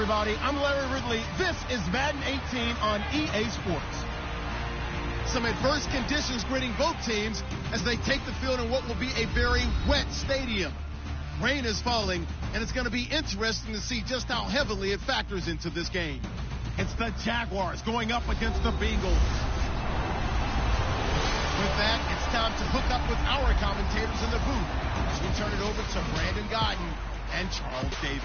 everybody. I'm Larry Ridley. This is Madden 18 on EA Sports. Some adverse conditions greeting both teams as they take the field in what will be a very wet stadium. Rain is falling, and it's going to be interesting to see just how heavily it factors into this game. It's the Jaguars going up against the Bengals. With that, it's time to hook up with our commentators in the booth as we turn it over to Brandon Godden and Charles Davis.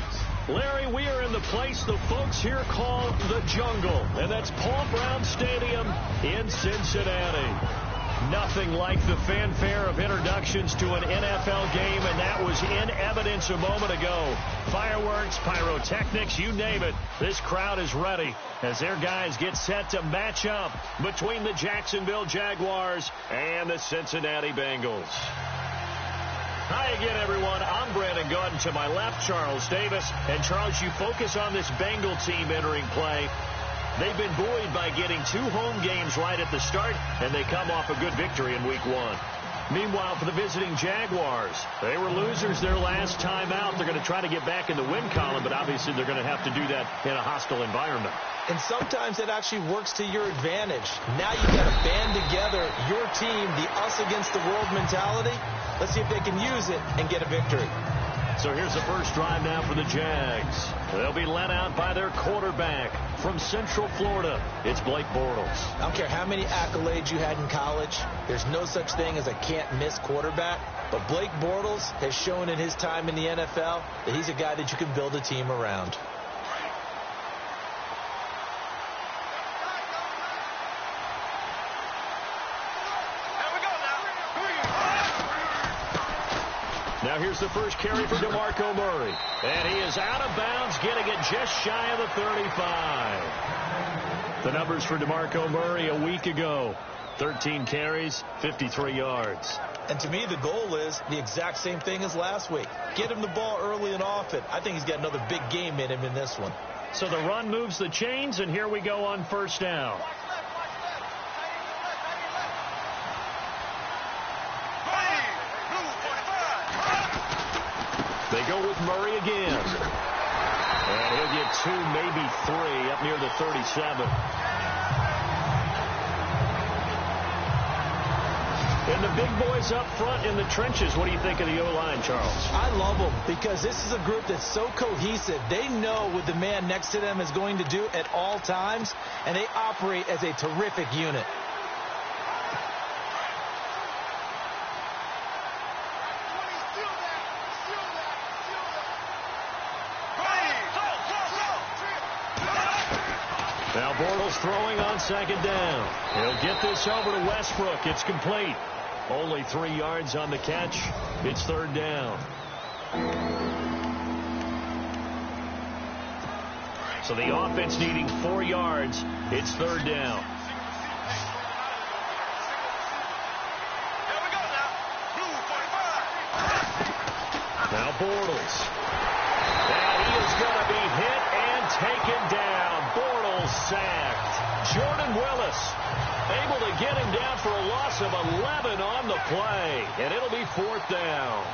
Larry, we are in the place the folks here call the jungle, and that's Paul Brown Stadium in Cincinnati. Nothing like the fanfare of introductions to an NFL game, and that was in evidence a moment ago. Fireworks, pyrotechnics, you name it. This crowd is ready as their guys get set to match up between the Jacksonville Jaguars and the Cincinnati Bengals. Hi again, everyone. I'm Brandon Godden. To my left, Charles Davis. And Charles, you focus on this Bengal team entering play. They've been buoyed by getting 2 home games right at the start, and they come off a good victory in Week 1. Meanwhile, for the visiting Jaguars, they were losers their last time out. They're going to try to get back in the win column, but obviously they're going to have to do that in a hostile environment. And sometimes it actually works to your advantage. Now you've got to band together your team, the us against the world mentality. Let's see if they can use it and get a victory. So here's the first drive now for the Jags. They'll be led out by their quarterback from Central Florida. It's Blake Bortles. I don't care how many accolades you had in college. There's no such thing as a can't-miss quarterback. But Blake Bortles has shown in his time in the NFL that he's a guy that you can build a team around. Now here's the first carry for DeMarco Murray. And he is out of bounds, getting it just shy of the 35. The numbers for DeMarco Murray a week ago. 13 carries, 53 yards. And to me, the goal is the exact same thing as last week. Get him the ball early and often. I think he's got another big game in him in this one. So the run moves the chains, and here we go on first down. They go with Murray again. And he'll get 2, maybe 3 up near the 37. And the big boys up front in the trenches. What do you think of the O-line, Charles? I love them because this is a group that's so cohesive. They know what the man next to them is going to do at all times, and they operate as a terrific unit. Now Bortles throwing on second down. He'll get this over to Westbrook. It's complete. Only 3 yards on the catch. It's third down. So the offense needing 4 yards. It's third down. Now Bortles. And he is going to be hit and taken down. Bortles sacked. Jordan Willis able to get him down for a loss of 11 on the play. And it'll be fourth down.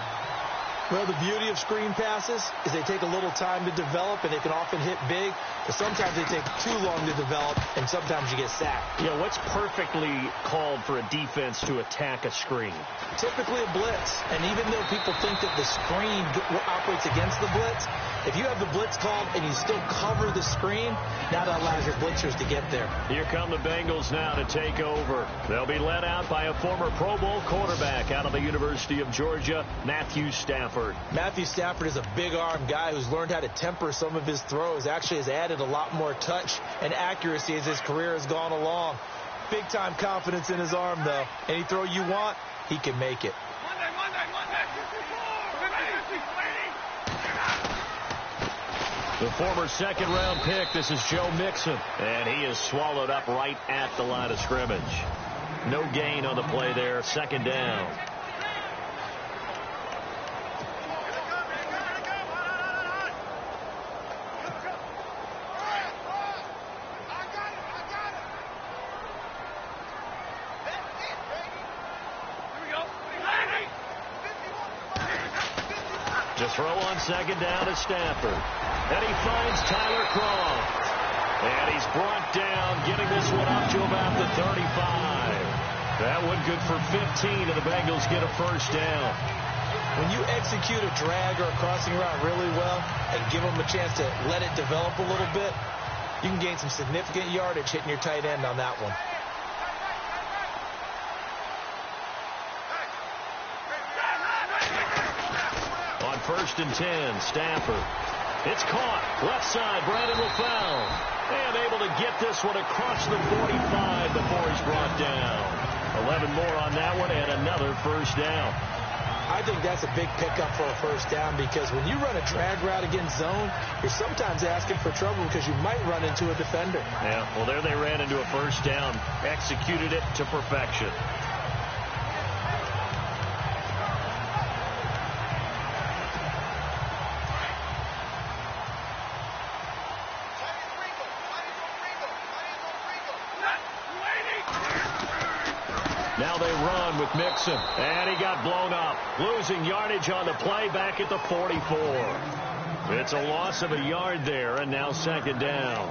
Well, the beauty of screen passes is they take a little time to develop, and they can often hit big. But sometimes they take too long to develop, and sometimes you get sacked. Yeah, what's perfectly called for a defense to attack a screen? Typically a blitz. And even though people think that the screen operates against the blitz, if you have the blitz called and you still cover the screen, that allows your blitzers to get there. Here come the Bengals now to take over. They'll be led out by a former Pro Bowl quarterback out of the University of Georgia, Matthew Stafford. Matthew Stafford is a big-arm guy who's learned how to temper some of his throws. Actually has added a lot more touch and accuracy as his career has gone along. Big-time confidence in his arm, though. Any throw you want, he can make it. The former second-round pick, this is Joe Mixon. And he is swallowed up right at the line of scrimmage. No gain on the play there, second down. To throw on second down to Stafford. And he finds Tyler Croft. And he's brought down, getting this one up to about the 35. That one good for 15, and the Bengals get a first down. When you execute a drag or a crossing route really well and give them a chance to let it develop a little bit, you can gain some significant yardage hitting your tight end on that one. On 1st and 10, Stafford. It's caught. Left side, Brandon LaFell. And able to get this one across the 45 before he's brought down. 11 more on that one and another first down. I think that's a big pickup for a first down because when you run a drag route against zone, you're sometimes asking for trouble because you might run into a defender. Yeah, well, there they ran into a first down. Executed it to perfection. Now they run with Mixon, and he got blown up. Losing yardage on the play back at the 44. It's a loss of a yard there, and now second down.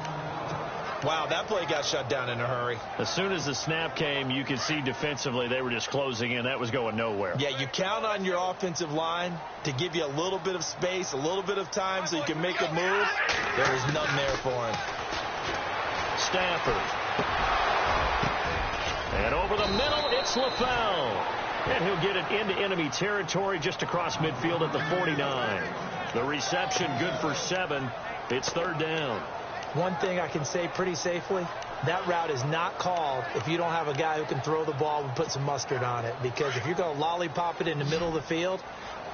Wow, that play got shut down in a hurry. As soon as the snap came, you could see defensively they were just closing in. That was going nowhere. Yeah, you count on your offensive line to give you a little bit of space, a little bit of time so you can make a move. There was none there for him. Stafford. And over the middle, it's LaFell. And he'll get it into enemy territory just across midfield at the 49. The reception good for 7. It's third down. One thing I can say pretty safely, that route is not called if you don't have a guy who can throw the ball and put some mustard on it. Because if you're going to lollipop it in the middle of the field,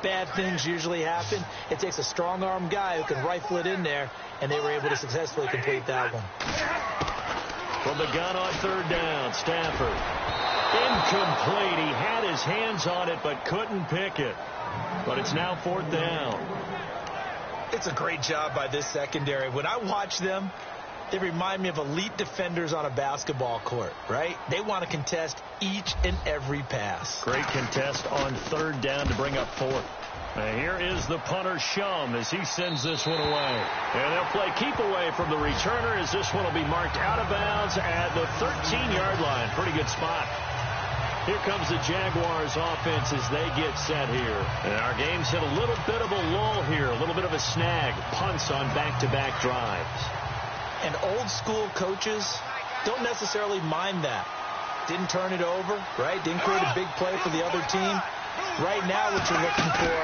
bad things usually happen. It takes a strong-arm guy who can rifle it in there, and they were able to successfully complete that one. From the gun on third down, Stafford. Incomplete. He had his hands on it but couldn't pick it. But it's now fourth down. It's a great job by this secondary. When I watch them, they remind me of elite defenders on a basketball court, right? They want to contest each and every pass. Great contest on third down to bring up fourth. Now here is the punter, Shum, as he sends this one away. And they'll play keep away from the returner as this one will be marked out of bounds at the 13-yard line. Pretty good spot. Here comes the Jaguars offense as they get set here. And our game's hit a little bit of a lull here, a little bit of a snag. Punts on back-to-back drives. And old-school coaches don't necessarily mind that. Didn't turn it over, right? Didn't create a big play for the other team. Right now what you're looking for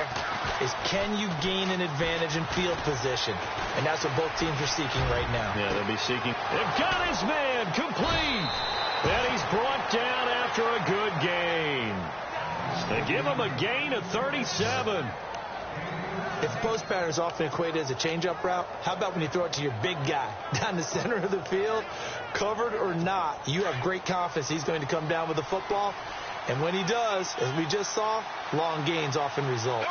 is can you gain an advantage in field position? And that's what both teams are seeking right now. Yeah, they'll be seeking. They've got his man complete. And he's brought down after a good gain. They give him a gain of 37. If the post pattern is often equated as a change-up route, how about when you throw it to your big guy down the center of the field? Covered or not, you have great confidence he's going to come down with the football. And when he does, as we just saw, long gains often result.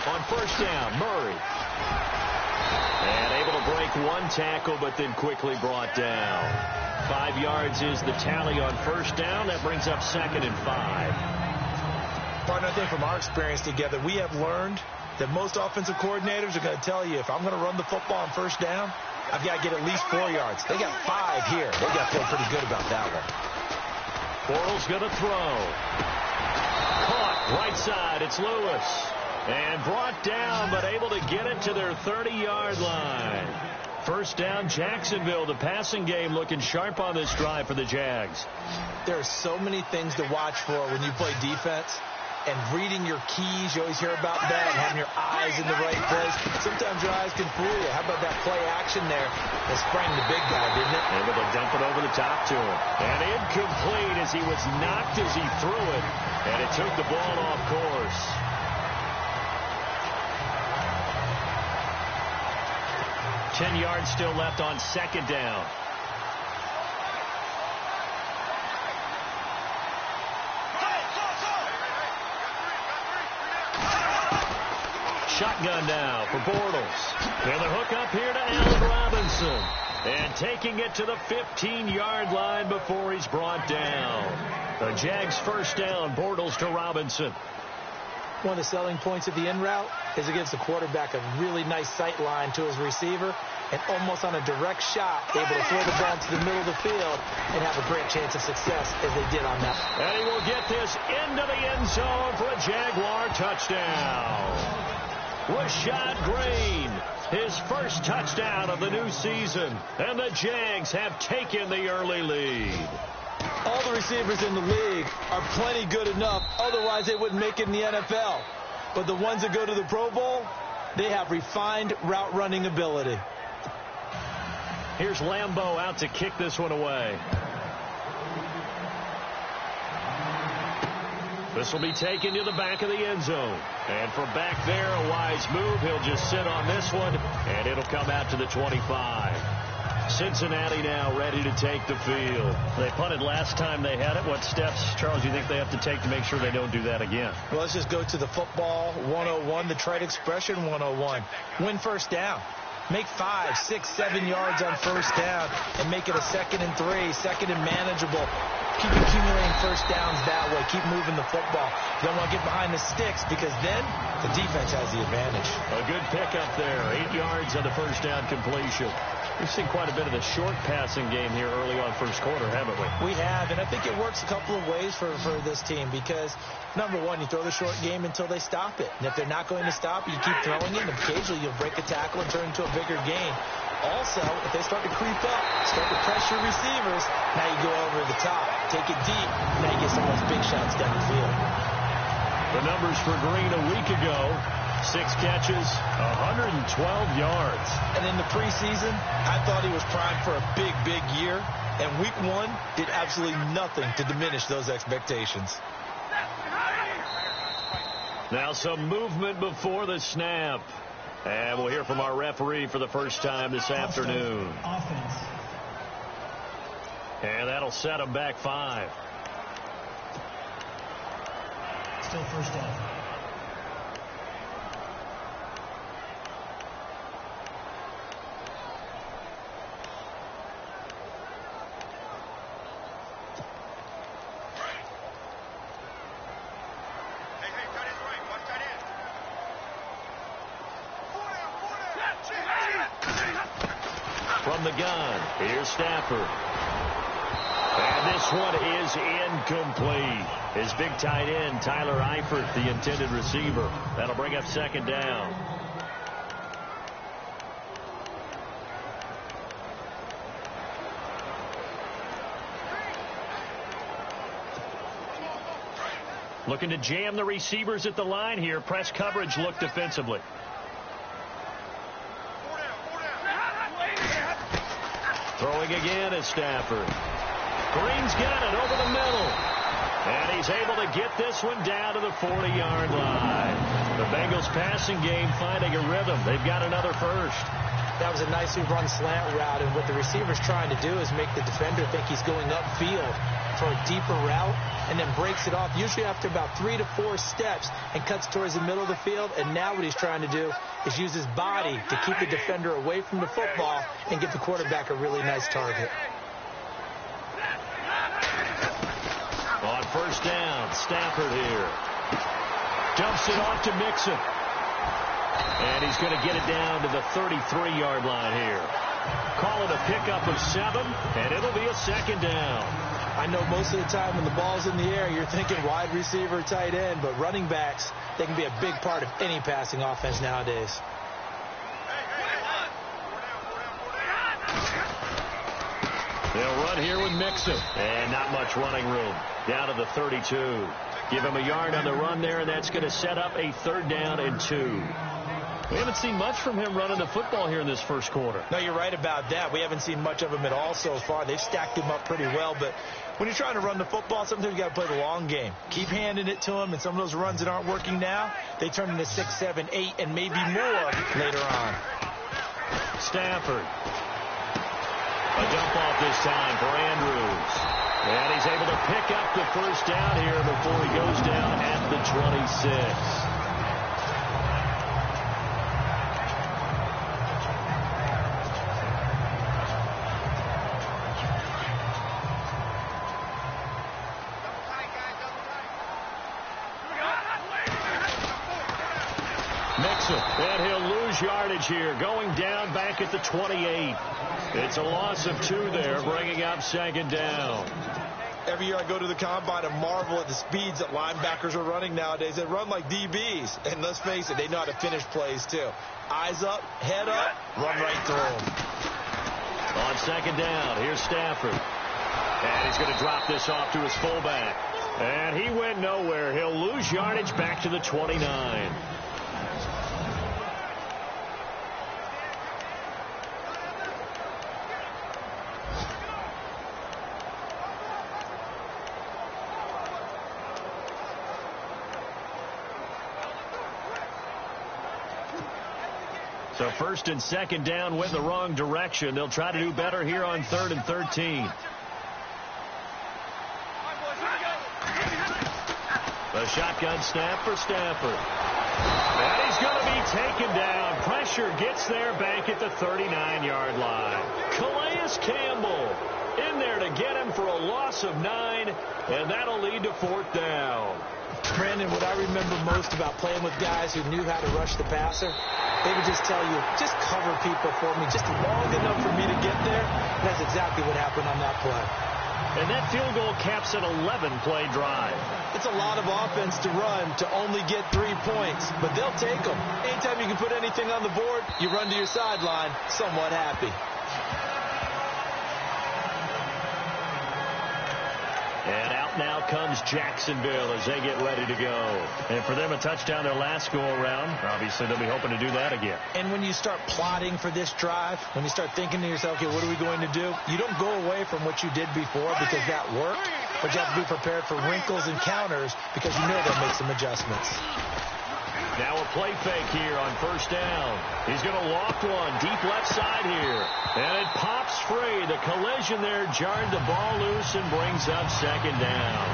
On first down, Murray. And able to break one tackle, but then quickly brought down. 5 yards is the tally on first down. That brings up second and 5. Partner, I think from our experience together, we have learned that most offensive coordinators are going to tell you, if I'm going to run the football on first down, I've got to get at least 4 yards. They got 5 here. They got to feel pretty good about that one. Bortles going to throw. Caught right side. It's Lewis. And brought down, but able to get it to their 30-yard line. First down, Jacksonville. The passing game looking sharp on this drive for the Jags. There are so many things to watch for when you play defense. And reading your keys, you always hear about that, and having your eyes in the right place. Sometimes your eyes can fool you. How about that play action there that sprang the big guy, didn't it? Able to dump it over the top to him. And incomplete as he was knocked as he threw it. And it took the ball off course. Ten yards still left on second down. Shotgun now for Bortles. And the hook up here to Allen Robinson. And taking it to the 15-yard line before he's brought down. The Jags first down, Bortles to Robinson. One of the selling points of the in route is it gives the quarterback a really nice sight line to his receiver and almost on a direct shot able to throw the ball to the middle of the field and have a great chance of success as they did on that. And he will get this into the end zone for a Jaguar touchdown. Rashad Green, his first touchdown of the new season, and the Jags have taken the early lead. All the receivers in the league are plenty good enough, otherwise they wouldn't make it in the NFL. But the ones that go to the Pro Bowl, they have refined route running ability. Here's Lambeau out to kick this one away. This will be taken to the back of the end zone. And from back there, a wise move. He'll just sit on this one, and it'll come out to the 25. Cincinnati now ready to take the field. They punted last time they had it. What steps, Charles, do you think they have to take to make sure they don't do that again? Well, let's just go to the football 101, the trite expression 101. Win first down. Make 5, 6, 7 yards on first down and make it a 2nd and 3, 2nd and manageable. Keep accumulating first downs that way. Keep moving the football. You don't want to get behind the sticks because then the defense has the advantage. A good pickup there. 8 yards on the first down completion. We've seen quite a bit of the short passing game here early on first quarter, haven't we? We have, and I think it works a couple of ways for this team because, number one, you throw the short game until they stop it. And if they're not going to stop it, you keep throwing it, and occasionally you'll break a tackle and turn into a bigger gain. Also, if they start to creep up, start to pressure receivers, now you go over the top, take it deep, now you get some of those big shots down the field. The numbers for Green a week ago, 6 catches, 112 yards. And in the preseason, I thought he was primed for a big, big year, and week 1 did absolutely nothing to diminish those expectations. Now some movement before the snap. And we'll hear from our referee for the first time this afternoon. Offense. And that'll set them back 5. Still first down. From the gun, here's Stafford. And this one is incomplete. His big tight end, Tyler Eifert, the intended receiver. That'll bring up 2nd down. Looking to jam the receivers at the line here. Press coverage look defensively. Throwing again is Stafford. Green's got it over the middle. And he's able to get this one down to the 40-yard line. The Bengals passing game finding a rhythm. They've got another first. That was a nicely run slant route, and what the receiver's trying to do is make the defender think he's going upfield for a deeper route and then breaks it off, usually after about 3 to 4 steps, and cuts towards the middle of the field. And now what he's trying to do is use his body to keep the defender away from the football and get the quarterback a really nice target. On first down, Stafford here. Dumps it off to Mixon. And he's going to get it down to the 33-yard line here. Call it a pickup of 7, and it'll be a 2nd down. I know most of the time when the ball's in the air, you're thinking wide receiver, tight end, but running backs, they can be a big part of any passing offense nowadays. They'll run here with Mixon. And not much running room. Down to the 32. Give him a yard on the run there, and that's going to set up a 3rd down and 2. We haven't seen much from him running the football here in this first quarter. No, you're right about that. We haven't seen much of him at all so far. They've stacked him up pretty well, but when you're trying to run the football, sometimes you got to play the long game. Keep handing it to him, and some of those runs that aren't working now, they turn into 6, 7, 8, and maybe more later on. Stafford. A dump off this time for Andrews. And he's able to pick up the first down here before he goes down at the 26. hits him. And he'll lose yardage here, going down back at the 28. It's a loss of 2 there, bringing up second down. Every year I go to the combine and marvel at the speeds that linebackers are running nowadays. They run like DBs. And let's face it, they know how to finish plays too. Eyes up, head up, run right through them. On second down, here's Stafford. And he's going to drop this off to his fullback. And he went nowhere. He'll lose yardage back to the 29. So first and second down went the wrong direction. They'll try to do better here on 3rd and 13. The shotgun snap for Stafford. And he's going to be taken down. Pressure gets there back at the 39-yard line. Calais Campbell in there to get him for a loss of 9, and that'll lead to 4th down. Brandon, what I remember most about playing with guys who knew how to rush the passer, they would just tell you, just cover people for me, just long enough for me to get there. And that's exactly what happened on that play. And that field goal caps an 11-play drive. It's a lot of offense to run to only get 3 points, but they'll take them. Anytime you can put anything on the board, you run to your sideline somewhat happy. And out now comes Jacksonville as they get ready to go. And for them, a touchdown their last go-around. Obviously, they'll be hoping to do that again. And when you start plotting for this drive, when you start thinking to yourself, okay, what are we going to do? You don't go away from what you did before because that worked, but you have to be prepared for wrinkles and counters because you know they'll make some adjustments. Now a play fake here on first down. He's going to loft one deep left side here. And it pops free. The collision there jarred the ball loose and brings up second down.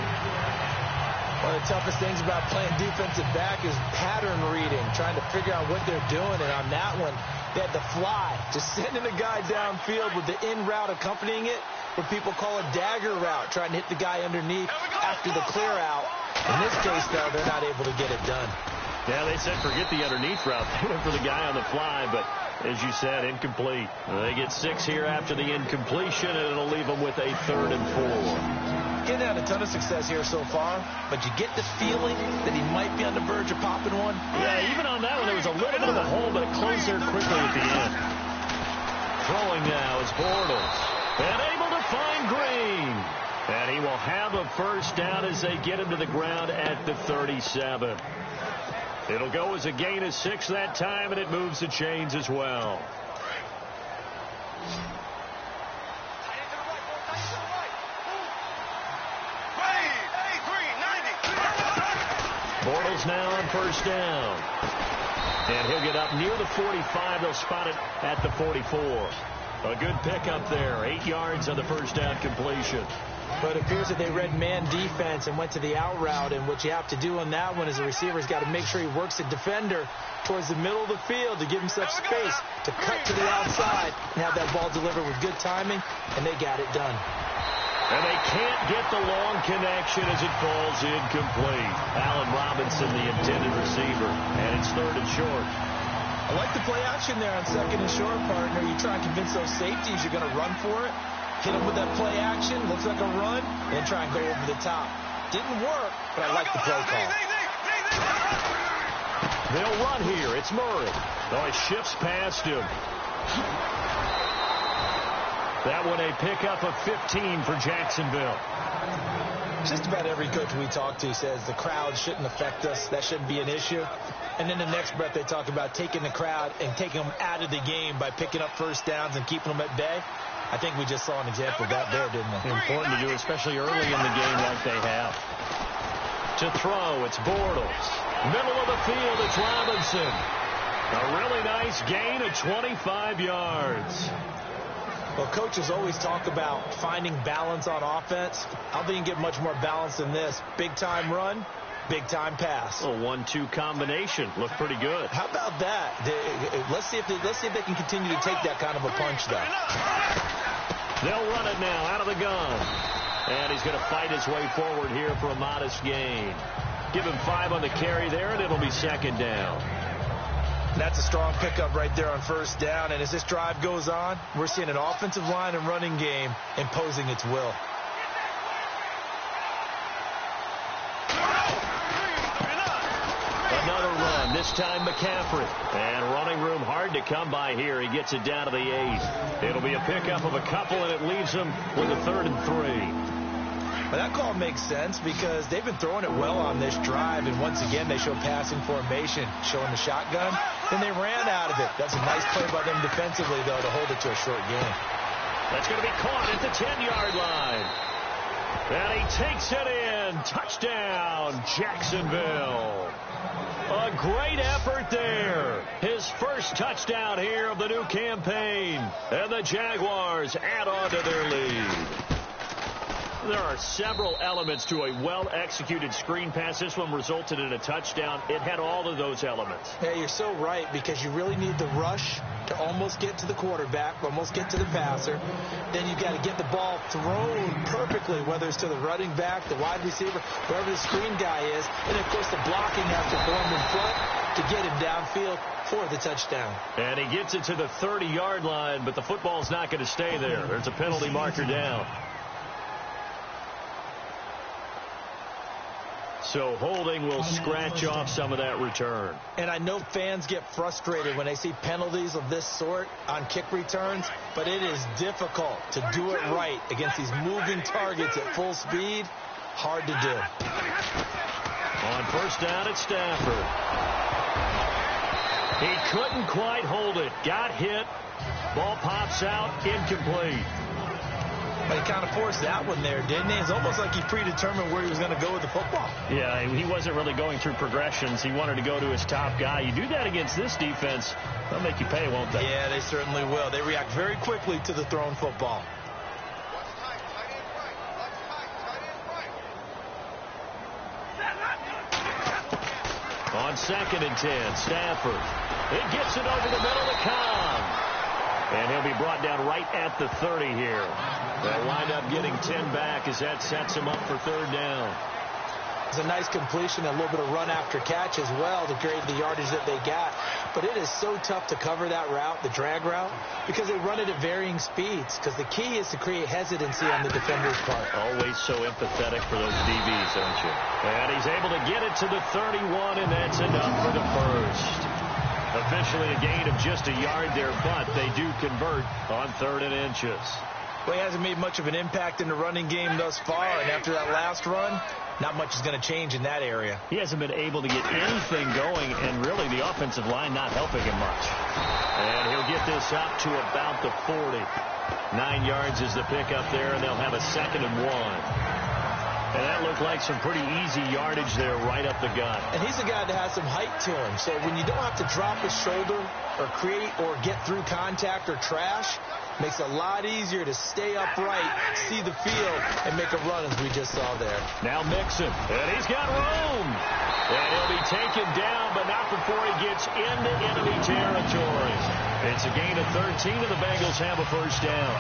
One of the toughest things about playing defensive back is pattern reading, trying to figure out what they're doing. And on that one, they had the fly, just sending the guy downfield with the in route accompanying it, what people call a dagger route, trying to hit the guy underneath after the clear out. In this case, though, they're not able to get it done. Yeah, they said forget the underneath route. They went for the guy on the fly, but as you said, incomplete. They get 6 here after the incompletion, and it'll leave them with a 3rd and 4. Getting had a ton of success here so far, but you get the feeling that he might be on the verge of popping one. Yeah, even on that one, there was a little bit of a hole, but it closed there quickly at the end. Throwing now is Bortles, and able to find Green. And he will have a first down as they get him to the ground at the 37. It'll go as a gain of 6 that time, and it moves the chains as well. Bortles now on first down. And he'll get up near the 45. They'll spot it at the 44. A good pickup there. 8 yards on the first down completion. But it appears that they read man defense and went to the out route. And what you have to do on that one is the receiver's got to make sure he works the defender towards the middle of the field to give himself space to cut to the outside and have that ball delivered with good timing. And they got it done. And they can't get the long connection as it falls incomplete. Allen Robinson, the intended receiver. And it's 3rd and short. I like the play action there on 2nd and short, partner. You try and convince those safeties you're going to run for it. Hit them with that play action. Looks like a run. Then try and go over the top. Didn't work, but I like the play call. They'll run here. It's Murray. Oh, he shifts past him. That one a pickup of 15 for Jacksonville. Just about every coach we talk to says the crowd shouldn't affect us. That shouldn't be an issue. And then the next breath they talk about taking the crowd and taking them out of the game by picking up first downs and keeping them at bay. I think we just saw an example of that there, didn't we? Important to do, especially early in the game like they have. To throw, it's Bortles. Middle of the field, it's Robinson. A really nice gain of 25 yards. Well, coaches always talk about finding balance on offense. I don't think you can get much more balance than this. Big-time run, big-time pass. A 1-2 combination. Looked pretty good. How about that? Let's see if they can continue to take that kind of a punch, though. They'll run it now out of the gun. And he's going to fight his way forward here for a modest gain. Give him 5 on the carry there, and it'll be 2nd down. That's a strong pickup right there on first down. And as this drive goes on, we're seeing an offensive line and running game imposing its will. Another run, this time McCaffrey. And running room hard to come by here. He gets it down to the 8. It'll be a pickup of a couple, and it leaves him with a 3rd and 3. But that call makes sense because they've been throwing it well on this drive, and once again they show passing formation, showing the shotgun. Then they ran out of it. That's a nice play by them defensively, though, to hold it to a short game. That's going to be caught at the 10-yard line. And he takes it in. Touchdown, Jacksonville. A great effort there. His first touchdown here of the new campaign. And the Jaguars add on to their lead. There are several elements to a well-executed screen pass. This one resulted in a touchdown. It had all of those elements. Yeah, you're so right, because you really need the rush to almost get to the quarterback, almost get to the passer. Then you've got to get the ball thrown perfectly, whether it's to the running back, the wide receiver, wherever the screen guy is. And, of course, the blocking has to form in front to get him downfield for the touchdown. And he gets it to the 30-yard line, but the football's not going to stay there. There's a penalty marker down. So holding will scratch off some of that return. And I know fans get frustrated when they see penalties of this sort on kick returns, but it is difficult to do it right against these moving targets at full speed. Hard to do. On first down, it's Stafford. He couldn't quite hold it. Got hit. Ball pops out. Incomplete. But he kind of forced that one there, didn't he? It's almost like he predetermined where he was going to go with the football. Yeah, he wasn't really going through progressions. He wanted to go to his top guy. You do that against this defense, they'll make you pay, won't they? Yeah, they certainly will. They react very quickly to the thrown football. On 2nd and 10, Stafford. He gets it over the middle to Cobb. And he'll be brought down right at the 30 here. They'll wind up getting 10 back as that sets him up for 3rd down. It's a nice completion, a little bit of run after catch as well to create the yardage that they got. But it is so tough to cover that route, the drag route, because they run it at varying speeds. Because the key is to create hesitancy on the defender's part. Always so empathetic for those DBs, aren't you? And he's able to get it to the 31, and that's enough for the first. Officially a gain of just a yard there, but they do convert on 3rd and inches. Well, he hasn't made much of an impact in the running game thus far, and after that last run, not much is going to change in that area. He hasn't been able to get anything going, and really the offensive line not helping him much. And he'll get this up to about the 40. 9 yards is the pickup there, and they'll have a 2nd and 1. And that looked like some pretty easy yardage there right up the gut. And he's a guy that has some height to him. So when you don't have to drop his shoulder or create or get through contact or trash, makes it a lot easier to stay upright, see the field, and make a run as we just saw there. Now Mixon, and he's got room. And he'll be taken down, but not before he gets into enemy territory. It's a gain of 13, and the Bengals have a first down.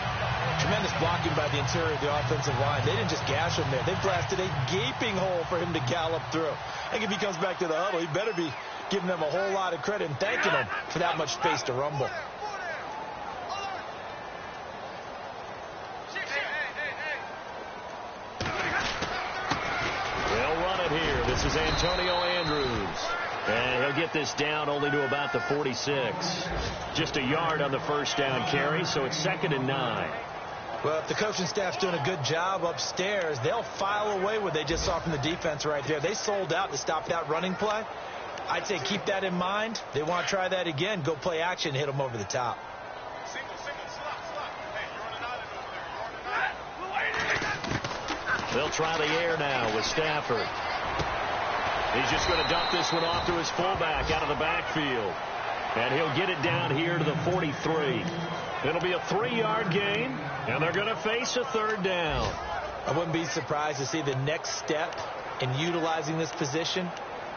Tremendous blocking by the interior of the offensive line. They didn't just gash him there. They blasted a gaping hole for him to gallop through. I think if he comes back to the huddle, he better be giving them a whole lot of credit and thanking them for that much space to rumble. They'll run it here. This is Antonio Andrews. And he'll get this down only to about the 46. Just a yard on the first down carry, so it's 2nd and 9. Well, if the coaching staff's doing a good job upstairs, they'll file away what they just saw from the defense right there. They sold out to stop that running play. I'd say keep that in mind. They want to try that again. Go play action, hit them over the top. They'll try the air now with Stafford. He's just going to dump this one off to his fullback out of the backfield. And he'll get it down here to the 43. It'll be a 3-yard gain, and they're going to face a 3rd down. I wouldn't be surprised to see the next step in utilizing this position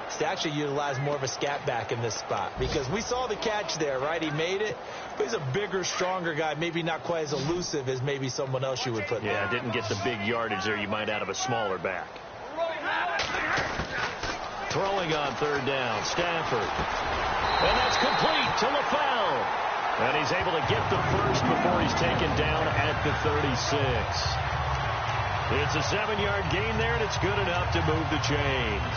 is to actually utilize more of a scat back in this spot. Because we saw the catch there, right? He made it, but he's a bigger, stronger guy, maybe not quite as elusive as maybe someone else you would put there. Yeah, didn't get the big yardage there you might out of a smaller back. Throwing on third down, Stafford. And that's complete to LaFell. And he's able to get the first before he's taken down at the 36. It's a 7-yard gain there, and it's good enough to move the chains.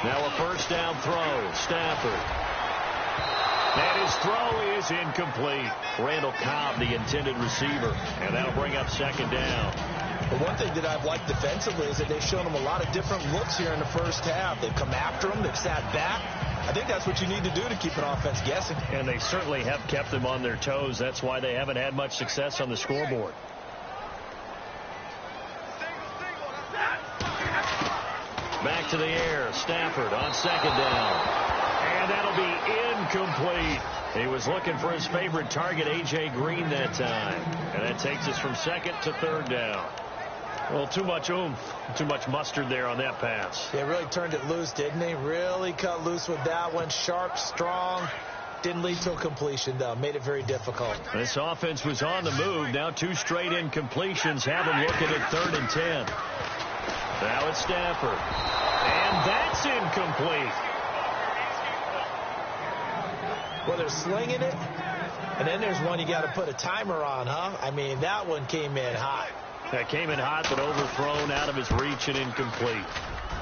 Now a first down throw, Stafford. And his throw is incomplete. Randall Cobb, the intended receiver, and that'll bring up second down. The one thing that I've liked defensively is that they've shown him a lot of different looks here in the first half. They've come after him. They've sat back. I think that's what you need to do to keep an offense guessing. And they certainly have kept them on their toes. That's why they haven't had much success on the scoreboard. Back to the air. Stafford on second down. And that'll be incomplete. He was looking for his favorite target, A.J. Green, that time. And that takes us from second to third down. Well, too much oomph, too much mustard there on that pass. They really turned it loose, didn't they? Really cut loose with that one. Sharp, strong. Didn't lead to a completion, though. Made it very difficult. This offense was on the move. Now 2 straight incompletions have him looking at 3rd and 10. Now it's Stafford. And that's incomplete. Well, they're slinging it, and then there's one you got to put a timer on, huh? I mean, that one came in hot. That came in hot, but overthrown out of his reach and incomplete.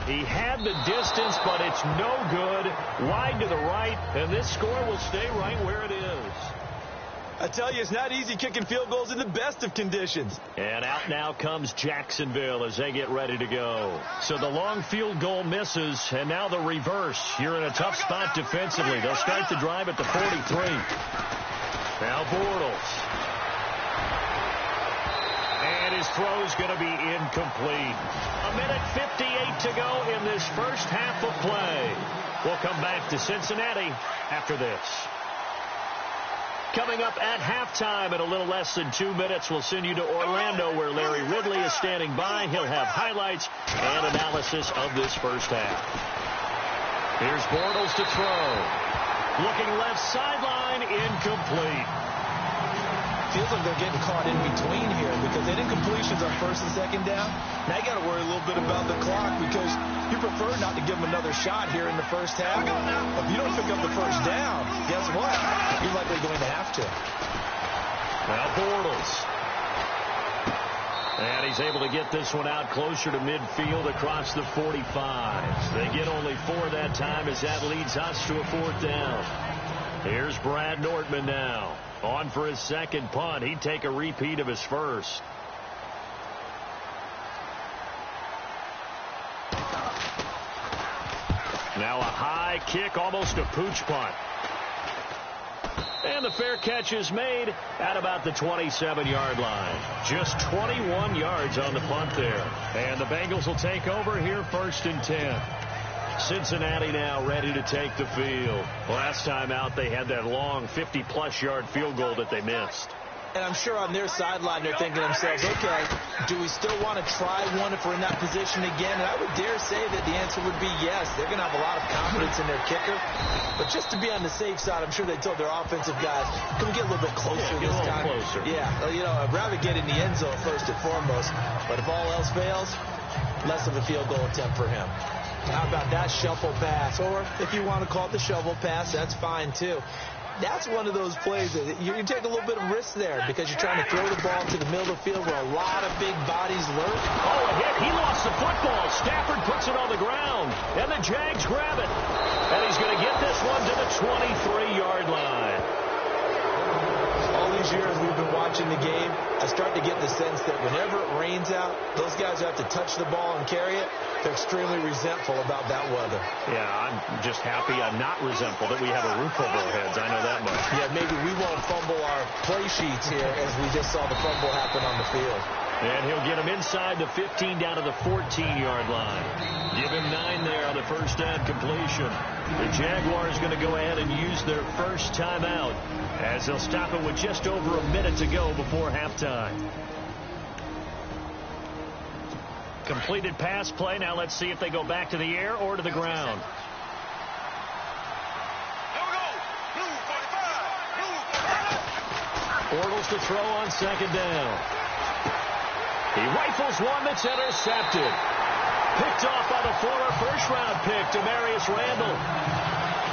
He had the distance, but it's no good. Wide to the right, and this score will stay right where it is. I tell you, it's not easy kicking field goals in the best of conditions. And out now comes Jacksonville as they get ready to go. So the long field goal misses, and now the reverse. You're in a tough spot defensively. They'll start the drive at the 43. Now Bortles. And his throw's going to be incomplete. 1:58 to go in this first half of play. We'll come back to Cincinnati after this. Coming up at halftime in a little less than 2 minutes, we'll send you to Orlando where Larry Ridley is standing by. He'll have highlights and analysis of this first half. Here's Bortles to throw. Looking left sideline, incomplete. Feels like they're getting caught in between here because they did completions on 1st and 2nd down. Now you got to worry a little bit about the clock because you prefer not to give them another shot here in the first half. If you don't pick up the first down, guess what? You're likely going to have to. Now Bortles. And he's able to get this one out closer to midfield across the 45. They get only 4 that time as that leads us to a 4th down. Here's Brad Nortman now. On for his second punt. He'd take a repeat of his first. Now a high kick, almost a pooch punt. And the fair catch is made at about the 27-yard line. Just 21 yards on the punt there. And the Bengals will take over here 1st and 10. Cincinnati now ready to take the field. Last time out, they had that long 50-plus yard field goal that they missed. And I'm sure on their sideline, they're thinking to themselves, okay, do we still want to try one if we're in that position again? And I would dare say that the answer would be yes. They're going to have a lot of confidence in their kicker. But just to be on the safe side, I'm sure they told their offensive guys, can we get a little bit closer this time? Closer. Yeah, well, you know, I'd rather get in the end zone first and foremost. But if all else fails, less of a field goal attempt for him. How about that shuffle pass? Or if you want to call it the shovel pass, that's fine too. That's one of those plays that you take a little bit of risk there because you're trying to throw the ball to the middle of the field where a lot of big bodies lurk. Oh, a hit. He lost the football. Stafford puts it on the ground. And the Jags grab it. And he's going to get this one to the 23-yard line. All these years we've been watching the game, I start to get the sense that whenever it rains out, those guys who have to touch the ball and carry it, they're extremely resentful about that weather. Yeah, I'm just happy I'm not resentful that we have a roof over our heads. I know that much. Yeah, maybe we won't fumble our play sheets here as we just saw the fumble happen on the field. And he'll get him inside the 15 down to the 14-yard line. Give him 9 there on the first down completion. The Jaguars going to go ahead and use their first timeout as they'll stop it with just over a minute to go before halftime. Completed pass play. Now let's see if they go back to the air or to the ground. Here we go. Blue Bortles to throw on second down. He rifles one that's intercepted. Picked off by the former first-round pick, Demarius Randall.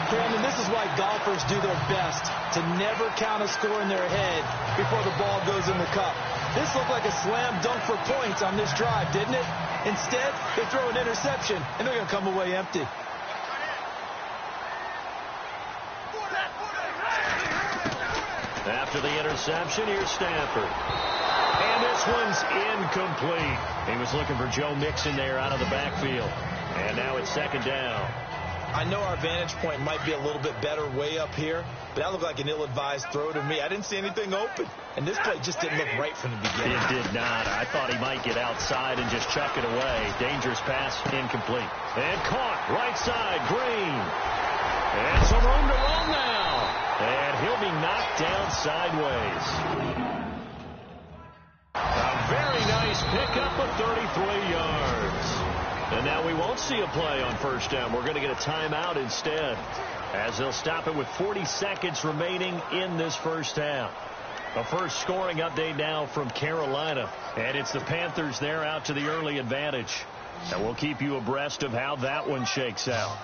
Brandon, this is why golfers do their best to never count a score in their head before the ball goes in the cup. This looked like a slam dunk for points on this drive, didn't it? Instead, they throw an interception, and they're going to come away empty. After the interception, here's Stafford. And this one's incomplete. He was looking for Joe Mixon there out of the backfield. And now it's second down. I know our vantage point might be a little bit better way up here, but that looked like an ill-advised throw to me. I didn't see anything open, and this play just didn't look right from the beginning. It did not. I thought he might get outside and just chuck it away. Dangerous pass, incomplete. And caught, right side, Green. And some room to run now. And he'll be knocked down sideways. A very nice pickup of 33 yards. And now we won't see a play on first down. We're going to get a timeout instead, as they'll stop it with 40 seconds remaining in this first half. A first scoring update now from Carolina. And it's the Panthers there out to the early advantage. And we'll keep you abreast of how that one shakes out.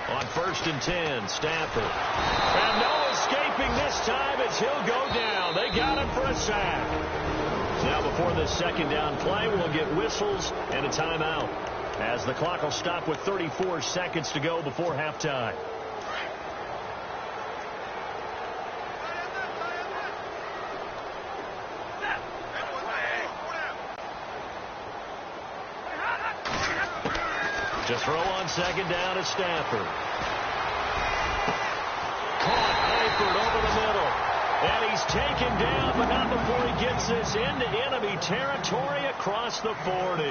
On 1st and 10, Stafford. And no escaping this time as he'll go down. They got him for a sack. Now before this second down play, we'll get whistles and a timeout, as the clock will stop with 34 seconds to go before halftime. To throw on second down at Stafford. Caught Eifert over the middle. And he's taken down, but not before he gets this into enemy territory across the 40.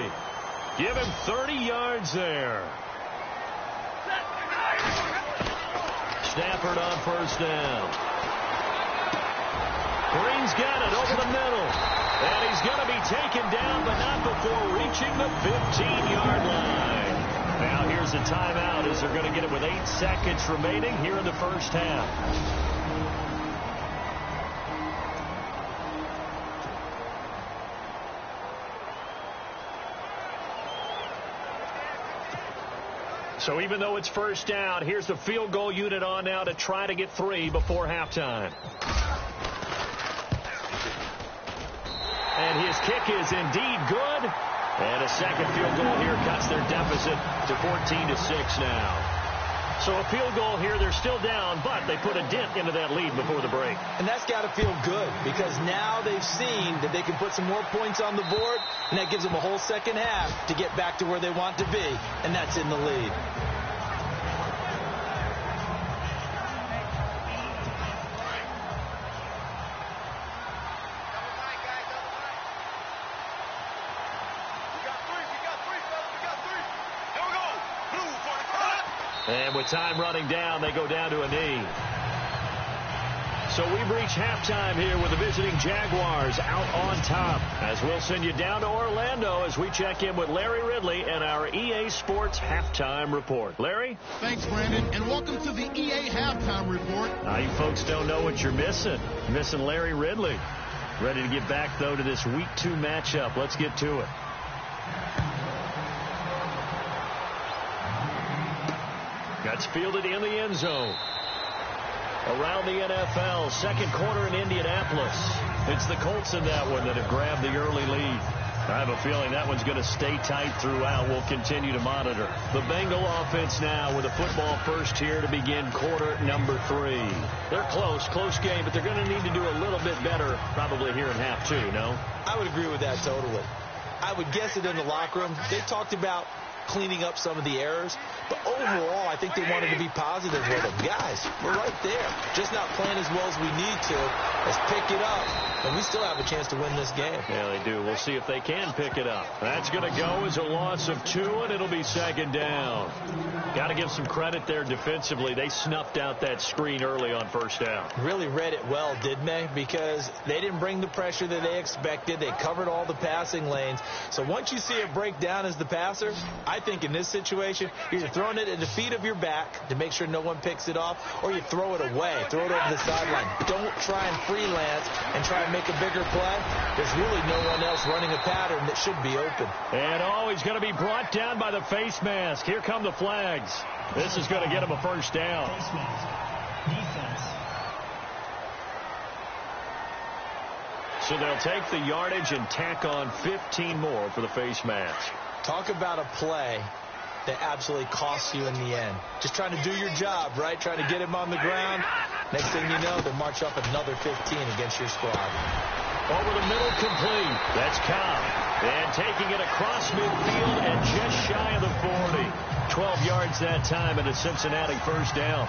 Give him 30 yards there. Stafford on first down. Green's got it over the middle. And he's going to be taken down, but not before reaching the 15-yard line. Now here's a timeout as they're going to get it with 8 seconds remaining here in the first half. So even though it's first down, here's the field goal unit on now to try to get 3 before halftime. And his kick is indeed good. And a second field goal here cuts their deficit to 14-6 now. So a field goal here, they're still down, but they put a dent into that lead before the break. And that's got to feel good, because now they've seen that they can put some more points on the board, and that gives them a whole second half to get back to where they want to be, and that's in the lead. And with time running down, they go down to a knee. So we've reached halftime here with the visiting Jaguars out on top, as we'll send you down to Orlando as we check in with Larry Ridley and our EA Sports Halftime Report. Larry? Thanks, Brandon, and welcome to the EA Halftime Report. You folks don't know what you're missing. Missing Larry Ridley. Ready to get back, though, to this Week 2 matchup. Let's get to it. That's fielded in the end zone. Around the NFL, second quarter in Indianapolis. It's the Colts in that one that have grabbed the early lead. I have a feeling that one's going to stay tight throughout. We'll continue to monitor. The Bengal offense now with a football first here to begin quarter number 3. They're close game, but they're going to need to do a little bit better probably here in half 2, no? I would agree with that totally. I would guess it in the locker room. They talked about cleaning up some of the errors, but overall I think they wanted to be positive with them. Guys, we're right there, just not playing as well as we need to. Let's pick it up, and we still have a chance to win this game. Yeah, they do. We'll see if they can pick it up. That's going to go as a loss of 2, and it'll be second down. Got to give some credit there defensively. They snuffed out that screen early on first down. Really read it well, didn't they? Because they didn't bring the pressure that they expected. They covered all the passing lanes. So once you see it break down as the passer, I I think in this situation, you're either throwing it at the feet of your back to make sure no one picks it off, or you throw it away, throw it over the sideline. Don't try and freelance and try and make a bigger play. There's really no one else running a pattern that should be open. And he's going to be brought down by the face mask. Here come the flags. This is going to get him a first down. Face mask. Defense. So they'll take the yardage and tack on 15 more for the face mask. Talk about a play that absolutely costs you in the end. Just trying to do your job, right? Trying to get him on the ground. Next thing you know, they'll march up another 15 against your squad. Over the middle, complete. That's Cobb. And taking it across midfield and just shy of the 40. 12 yards that time and a Cincinnati first down.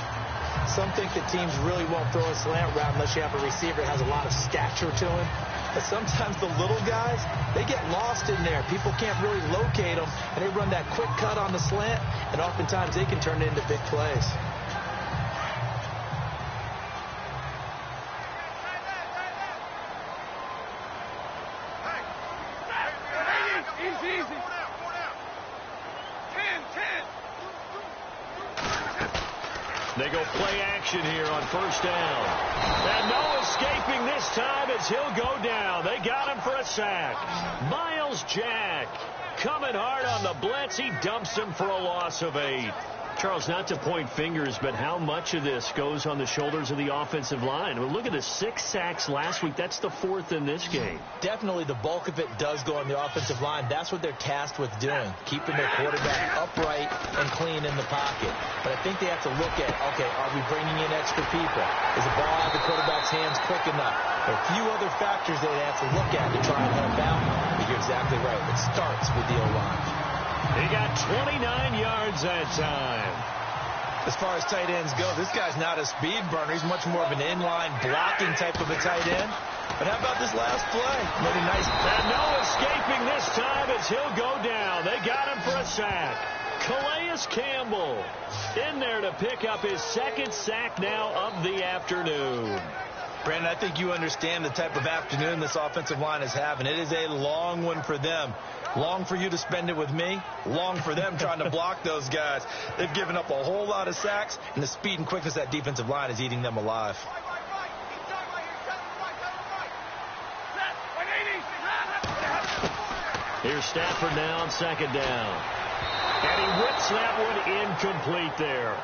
Some think that teams really won't throw a slant route unless you have a receiver that has a lot of stature to him. But sometimes the little guys, they get lost in there. People can't really locate them, and they run that quick cut on the slant, and oftentimes they can turn it into big plays. They go play action here on first down. And no escaping this time as he'll go down. They got him for a sack. Miles Jack coming hard on the blitz. He dumps him for a loss of 8. Charles, not to point fingers, but how much of this goes on the shoulders of the offensive line? Well, look at the 6 sacks last week. That's the 4th in this game. Definitely the bulk of it does go on the offensive line. That's what they're tasked with doing, keeping their quarterback upright and clean in the pocket. But I think they have to look at, okay, are we bringing in extra people? Is the ball out of the quarterback's hands quick enough? There are a few other factors they'd have to look at to try and help out. But you're exactly right. It starts with the O-line. He got 29 yards that time. As far as tight ends go, this guy's not a speed burner. He's much more of an inline blocking type of a tight end. But how about this last play? Made a nice... And no escaping this time as he'll go down. They got him for a sack. Calais Campbell in there to pick up his 2nd sack now of the afternoon. Brandon, I think you understand the type of afternoon this offensive line is having. It is a long one for them. Long for you to spend it with me. Long for them trying to block those guys. They've given up a whole lot of sacks, and the speed and quickness of that defensive line is eating them alive. Here's Stafford now on 2nd down. And he whips that one incomplete there.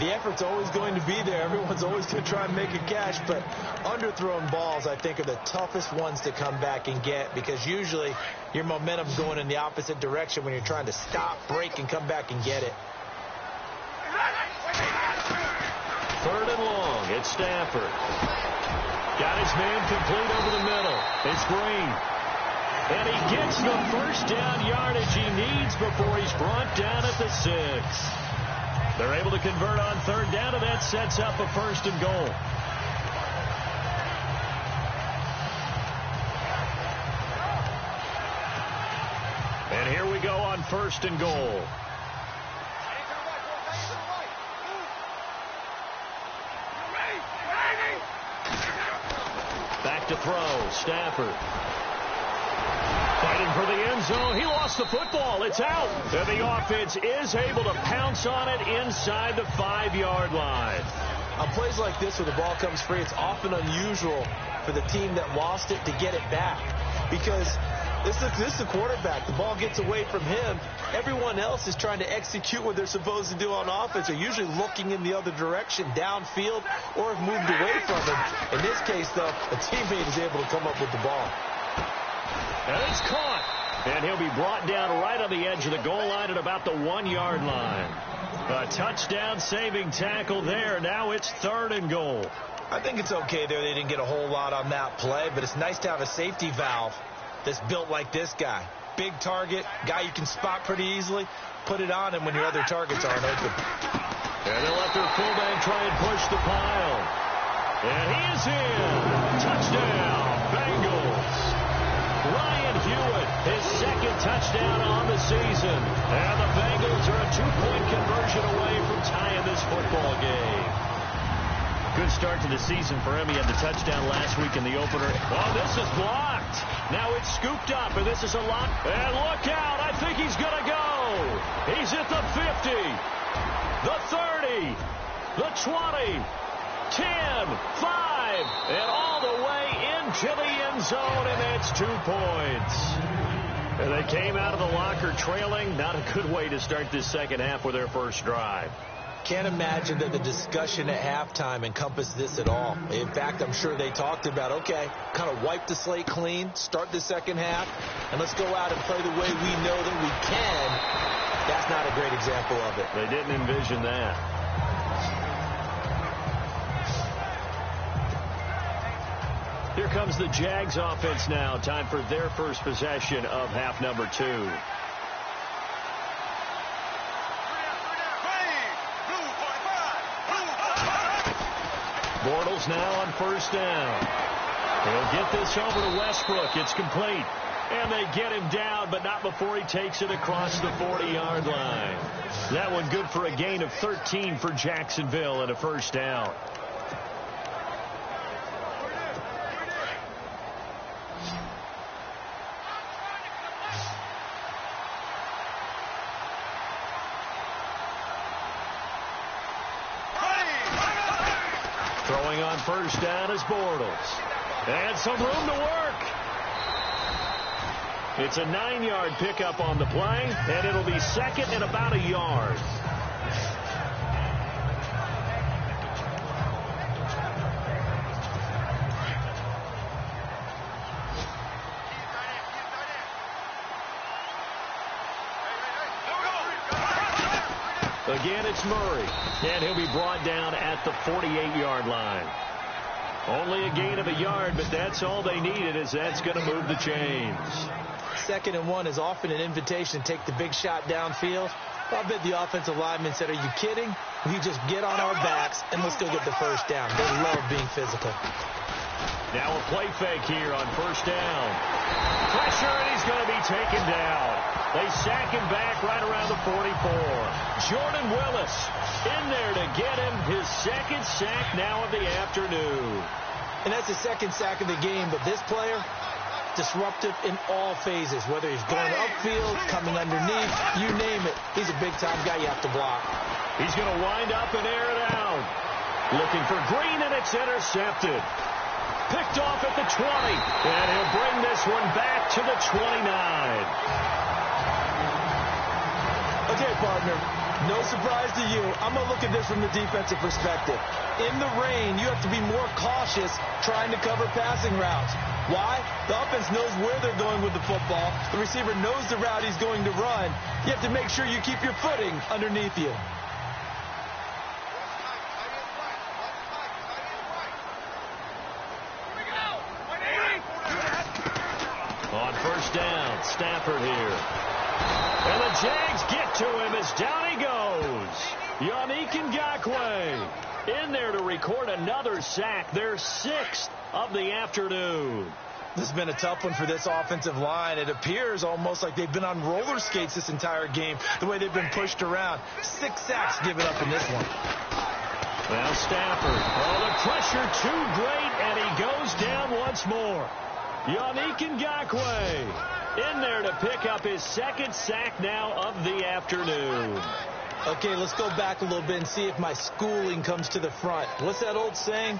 The effort's always going to be there. Everyone's always going to try and make a catch, but underthrown balls, I think, are the toughest ones to come back and get because usually your momentum's going in the opposite direction when you're trying to stop, break, and come back and get it. 3rd and long. It's Stafford. Got his man complete over the middle. It's Green. And he gets the first down yardage he needs before he's brought down at the 6. They're able to convert on 3rd down, and that sets up a 1st and goal. And here we go on 1st and goal. Back to throw. Stafford. Fighting for the end zone. He lost the football. It's out. And the offense is able to pounce on it inside the 5-yard line. On plays like this where the ball comes free, it's often unusual for the team that lost it to get it back. Because this is the quarterback. The ball gets away from him. Everyone else is trying to execute what they're supposed to do on offense. They're usually looking in the other direction, downfield, or have moved away from him. In this case, though, a teammate is able to come up with the ball. And it's caught. And he'll be brought down right on the edge of the goal line at about the 1-yard line. A touchdown saving tackle there. Now it's 3rd and goal. I think it's okay there. They didn't get a whole lot on that play, but it's nice to have a safety valve that's built like this guy. Big target, guy you can spot pretty easily. Put it on him when your other targets aren't open. And they'll let their fullback try and push the pile. And he is in. Touchdown, Bengals. Ryan Hewitt, his 2nd touchdown on the season. And the Bengals are a 2-point conversion away from tying this football game. Good start to the season for him. He had the touchdown last week in the opener. Oh, this is blocked. Now it's scooped up, and this is a lot. And look out. I think he's going to go. He's at the 50, the 30, the 20, 10, 5, and all the way into the end zone, and that's 2 points. And they came out of the locker trailing. Not a good way to start this second half with their first drive. Can't imagine that the discussion at halftime encompassed this at all. In fact, I'm sure they talked about, okay, kind of wipe the slate clean, start the second half, and let's go out and play the way we know that we can. That's not a great example of it. They didn't envision that. Here comes the Jags offense now. Time for their first possession of half number 2. Bortles now on first down. He'll get this over to Westbrook. It's complete. And they get him down, but not before he takes it across the 40-yard line. That one good for a gain of 13 for Jacksonville and a first down. Throwing on first down is Bortles. And some room to work. It's a 9-yard pickup on the play, and it'll be second and about a yard. Again, it's Murray, and he'll be brought down at the 48-yard line. Only a gain of a yard, but that's all they needed, as that's going to move the chains. 2nd and 1 is often an invitation to take the big shot downfield. I bet the offensive lineman said, are you kidding? We just get on our backs, and let's go get the first down. They love being physical. Now a play fake here on first down. Pressure, and he's going to be taken down. They sack him back right around the 44. Jordan Willis in there to get him his second sack now of the afternoon. And that's the second sack of the game, but this player, disruptive in all phases, whether he's going upfield, coming underneath, you name it. He's a big-time guy you have to block. He's going to wind up and air it out. Looking for Green, and it's intercepted. Picked off at the 20, and he'll bring this one back to the 29. Okay, partner, no surprise to you. I'm going to look at this from the defensive perspective. In the rain, you have to be more cautious trying to cover passing routes. Why? The offense knows where they're going with the football. The receiver knows the route he's going to run. You have to make sure you keep your footing underneath you. On first down, Stafford here. And the Jags get to him as down he goes. Yannick Ngakoue in there to record another sack, their 6th of the afternoon. This has been a tough one for this offensive line. It appears almost like they've been on roller skates this entire game, the way they've been pushed around. 6 sacks given up in this one. Well, Stafford, the pressure too great, and he goes down once more. Yannick Ngakoue in there to pick up his 2nd sack now of the afternoon. Okay, let's go back a little bit and see if my schooling comes to the front. What's that old saying?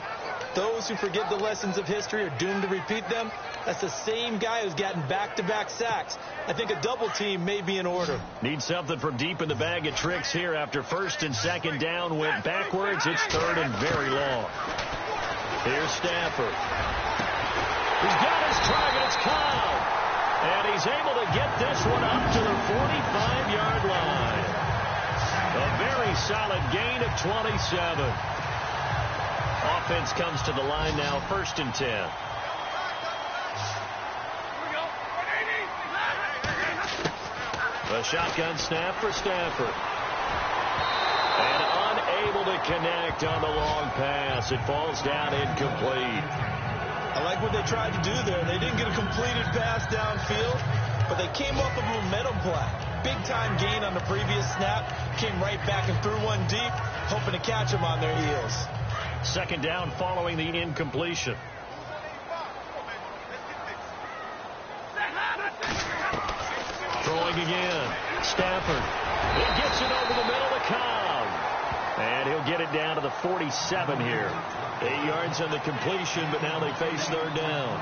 Those who forget the lessons of history are doomed to repeat them. That's the same guy who's gotten back-to-back sacks. I think a double team may be in order. Need something from deep in the bag of tricks here after 1st and 2nd down went backwards. It's 3rd and very long. Here's Stafford. He's got his target. It's Cobb. And he's able to get this one up to the 45-yard line. A very solid gain of 27. Offense comes to the line now, 1st and 10. A shotgun snap for Stafford. And unable to connect on the long pass. It falls down incomplete. I like what they tried to do there. They didn't get a completed pass downfield, but they came off of a momentum play. Big-time gain on the previous snap. Came right back and threw one deep, hoping to catch them on their heels. 2nd down following the incompletion. Throwing again. Stafford. He gets it over the middle to Cobb. And he'll get it down to the 47 here. 8 yards on the completion, but now they face third down.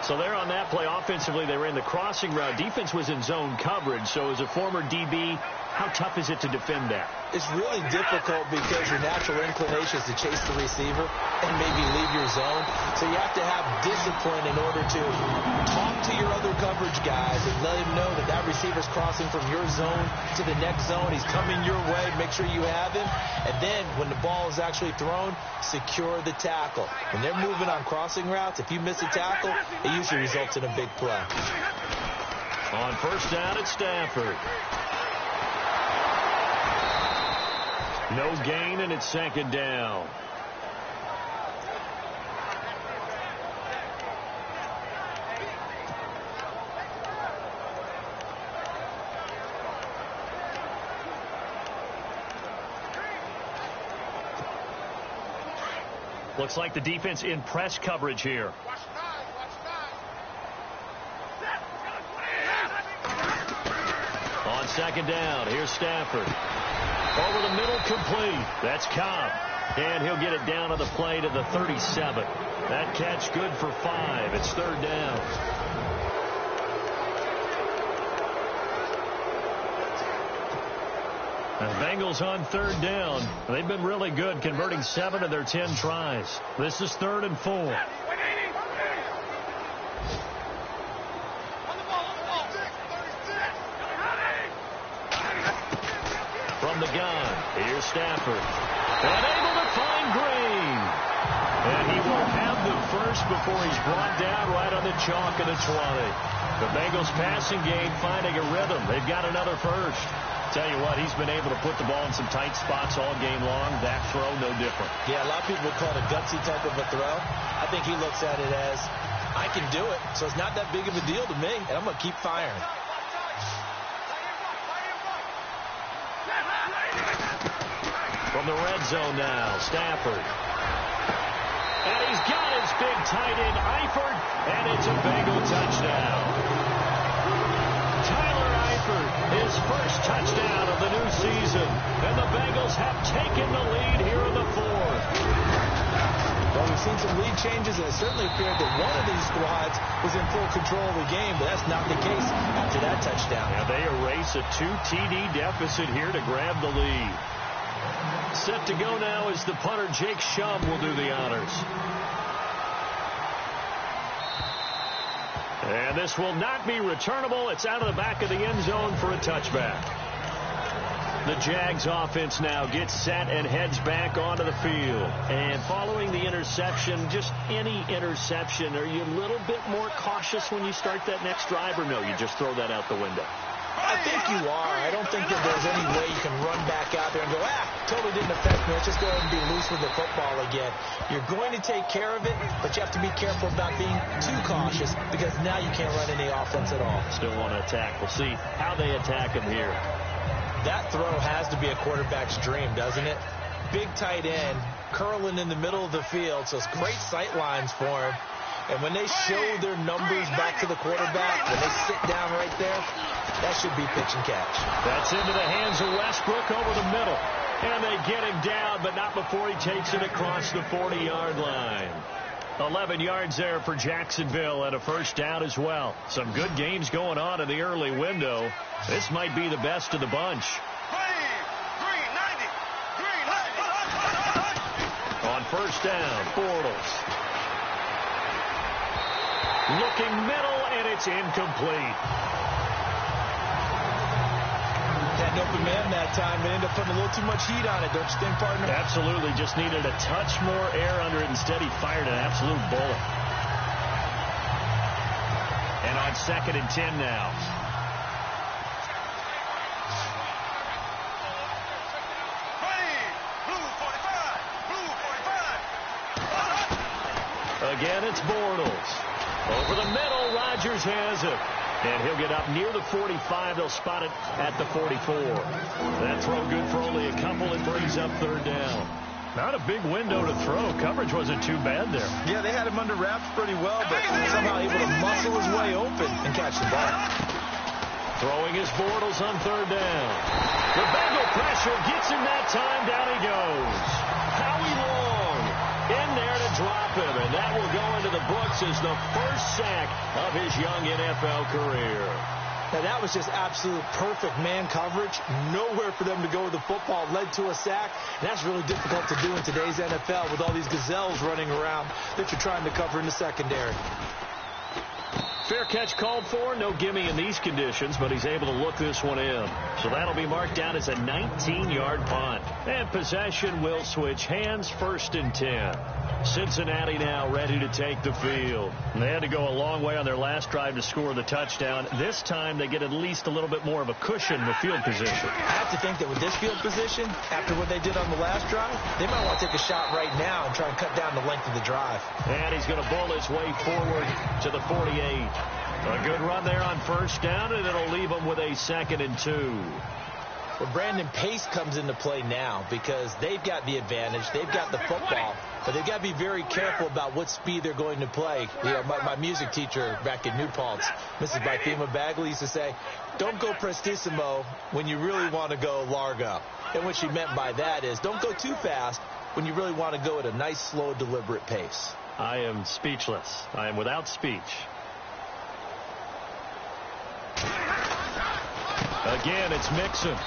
So there on that play, offensively, they ran the crossing route. Defense was in zone coverage. So as a former DB, how tough is it to defend that? It's really difficult because your natural inclination is to chase the receiver and maybe leave your zone. So you have to have discipline in order to talk to your other coverage guys and let him know that that receiver's crossing from your zone to the next zone. He's coming your way. Make sure you have him. And then when the ball is actually thrown, secure the tackle. When they're moving on crossing routes, if you miss a tackle, it usually results in a big play. On first down, it's Stafford. No gain, and it's second down. Looks like the defense in press coverage here. On second down, here's Stafford. Over the middle, complete. That's Cobb. And he'll get it down to the play to the 37. That catch good for 5. It's third down. The Bengals on third down. They've been really good, converting 7 of their 10 tries. This is 3rd and 4. From the gun, here's Stafford. And able to find Green. And he will have the first before he's brought down right on the chalk of the 20. The Bengals passing game finding a rhythm. They've got another first. Tell you what, he's been able to put the ball in some tight spots all game long. That throw, no different. Yeah, a lot of people would call it a gutsy type of a throw. I think he looks at it as, I can do it, so it's not that big of a deal to me, and I'm going to keep firing. From the red zone now, Stafford. And he's got his big tight end, Eifert, and it's a Bengal touchdown. Tyler Eifert, his first touchdown of the new season. And the Bengals have taken the lead here in the 4th. Well, we've seen some lead changes, and it certainly appeared that one of these squads was in full control of the game, but that's not the case after that touchdown. Yeah, they erase a 2 TD deficit here to grab the lead. Set to go now is the punter, Jake Shum, will do the honors. And this will not be returnable. It's out of the back of the end zone for a touchback. The Jags offense now gets set and heads back onto the field. And following the interception, just any interception, are you a little bit more cautious when you start that next drive, or no, you just throw that out the window? I think you are. I don't think that there's any way you can run back out there and go, totally didn't affect me. Let's just go ahead and be loose with the football again. You're going to take care of it, but you have to be careful about being too cautious because now you can't run any offense at all. Still want to attack. We'll see how they attack him here. That throw has to be a quarterback's dream, doesn't it? Big tight end, curling in the middle of the field, so it's great sight lines for him. And when they show their numbers back to the quarterback, when they sit down right there, that should be pitch and catch. That's into the hands of Westbrook over the middle. And they get him down, but not before he takes it across the 40-yard line. 11 yards there for Jacksonville and a first down as well. Some good games going on in the early window. This might be the best of the bunch. On first down, Bortles. Looking middle, and it's incomplete. Had an open man that time, but ended up putting a little too much heat on it, don't you think, partner? Absolutely. Just needed a touch more air under it. Instead, he fired an absolute bullet. And on 2nd and 10 now. Again, it's Bortles. Over the middle, Rodgers has it. And he'll get up near the 45. They'll spot it at the 44. That throw good for only a couple. It brings up third down. Not a big window to throw. Coverage wasn't too bad there. Yeah, they had him under wraps pretty well, but somehow able to muscle his way open and catch the ball. Throwing his Bortles on third down. The Bengal pressure gets him that time. Down he goes. Howie Long in there to drop him, and that will go into the books as the first sack of his young NFL career. Now, that was just absolute perfect man coverage. Nowhere for them to go with the football. Led to a sack. And that's really difficult to do in today's NFL with all these gazelles running around that you're trying to cover in the secondary. Fair catch called for. No gimme in these conditions, but he's able to look this one in. So that'll be marked down as a 19-yard punt. And possession will switch hands, 1st and 10. Cincinnati now ready to take the field. And they had to go a long way on their last drive to score the touchdown. This time they get at least a little bit more of a cushion with field position. I have to think that with this field position, after what they did on the last drive, they might want to take a shot right now and try and cut down the length of the drive. And he's going to bull his way forward to the 48. A good run there on 1st down, and it'll leave him with a 2nd and 2. Well, Brandon, pace comes into play now because they've got the advantage. They've got the football, but they've got to be very careful about what speed they're going to play. You know, my music teacher back in New Paltz, Mrs. Bythema Bagley, used to say, don't go prestissimo when you really want to go largo. And what she meant by that is don't go too fast when you really want to go at a nice, slow, deliberate pace. I am speechless. I am without speech. Again, it's Mixon.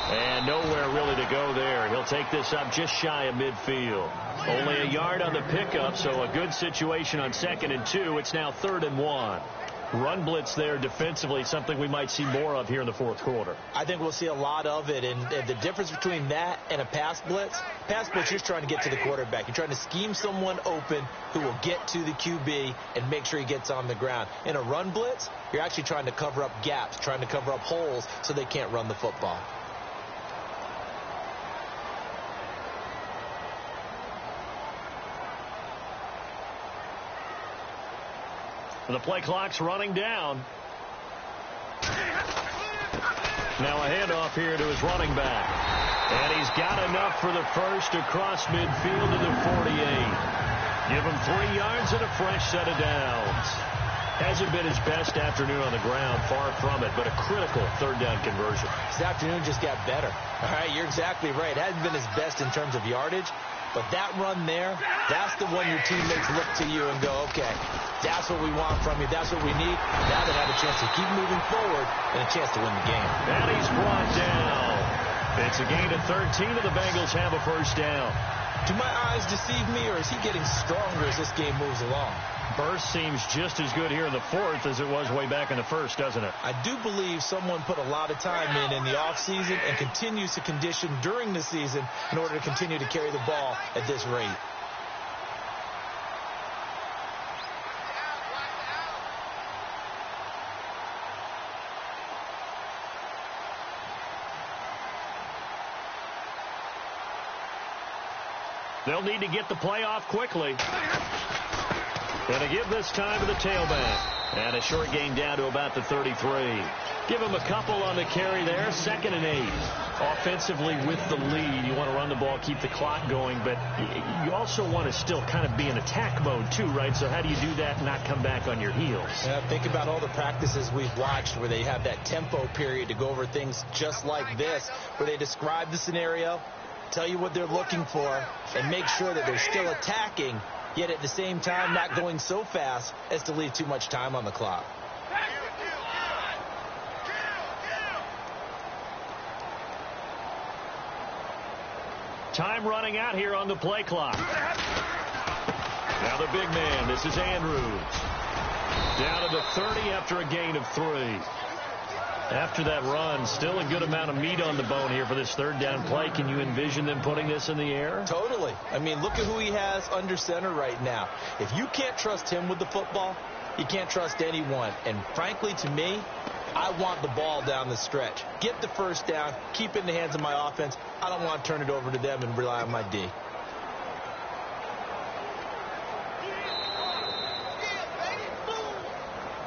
And nowhere really to go there. He'll take this up just shy of midfield. Only a yard on the pickup, so a good situation on 2nd and 2. It's now 3rd and 1. Run blitz there defensively, something we might see more of here in the 4th quarter. I think we'll see a lot of it, and the difference between that and a pass blitz, you're just trying to get to the quarterback. You're trying to scheme someone open who will get to the QB and make sure he gets on the ground. In a run blitz, you're actually trying to cover up gaps, trying to cover up holes so they can't run the football. The play clock's running down. Now a handoff here to his running back. And he's got enough for the first across midfield to the 48. Give him 3 yards and a fresh set of downs. Hasn't been his best afternoon on the ground, far from it, but a critical 3rd down conversion. This afternoon just got better. All right, you're exactly right. It hasn't been his best in terms of yardage, but that run there, that's the one your teammates look to you and go, okay, that's what we want from you. That's what we need. Now they have a chance to keep moving forward and a chance to win the game. And he's brought down. It's a gain of 13, and the Bengals have a 1st down. Do my eyes deceive me, or is he getting stronger as this game moves along? Burst seems just as good here in the 4th as it was way back in the 1st, doesn't it? I do believe someone put a lot of time in the offseason and continues to condition during the season in order to continue to carry the ball at this rate. They'll need to get the play off quickly. Going to give this time to the tailback. And a short gain down to about the 33. Give him a couple on the carry there. 2nd and 8. Offensively with the lead, you want to run the ball, keep the clock going, but you also want to still kind of be in attack mode too, right? So how do you do that and not come back on your heels? Yeah, think about all the practices we've watched where they have that tempo period to go over things just like this, where they describe the scenario, tell you what they're looking for, and make sure that they're still attacking, yet at the same time not going so fast as to leave too much time on the clock. Time running out here on the play clock. Now the big man, this is Andrews. Down to the 30 after a gain of 3. After that run, still a good amount of meat on the bone here for this 3rd down play. Can you envision them putting this in the air? Totally. I mean, look at who he has under center right now. If you can't trust him with the football, you can't trust anyone. And frankly, to me, I want the ball down the stretch. Get the 1st down, keep it in the hands of my offense. I don't want to turn it over to them and rely on my D.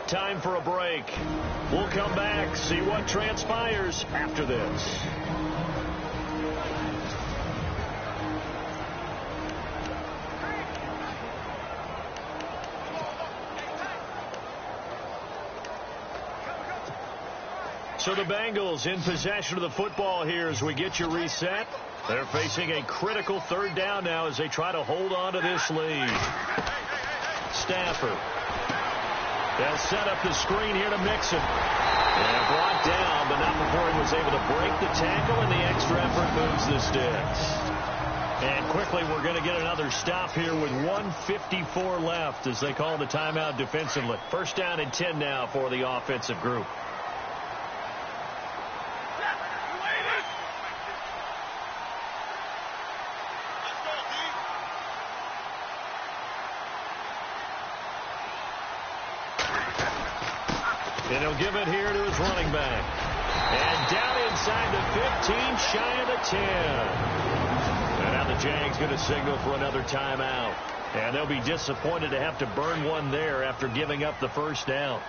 Time for a break. We'll come back, see what transpires after this. So the Bengals in possession of the football here as we get you reset. They're facing a critical third down now as they try to hold on to this lead. Stafford. They'll set up the screen here to Mixon. And brought down, but not before he was able to break the tackle, and the extra effort moves the sticks. And quickly, we're going to get another stop here with 1:54 left as they call the timeout defensively. First down and 10 now for the offensive group. And he'll give it here to his running back. And down inside the 15, shy of the 10. And now the Jags going to signal for another timeout. And they'll be disappointed to have to burn one there after giving up the first down.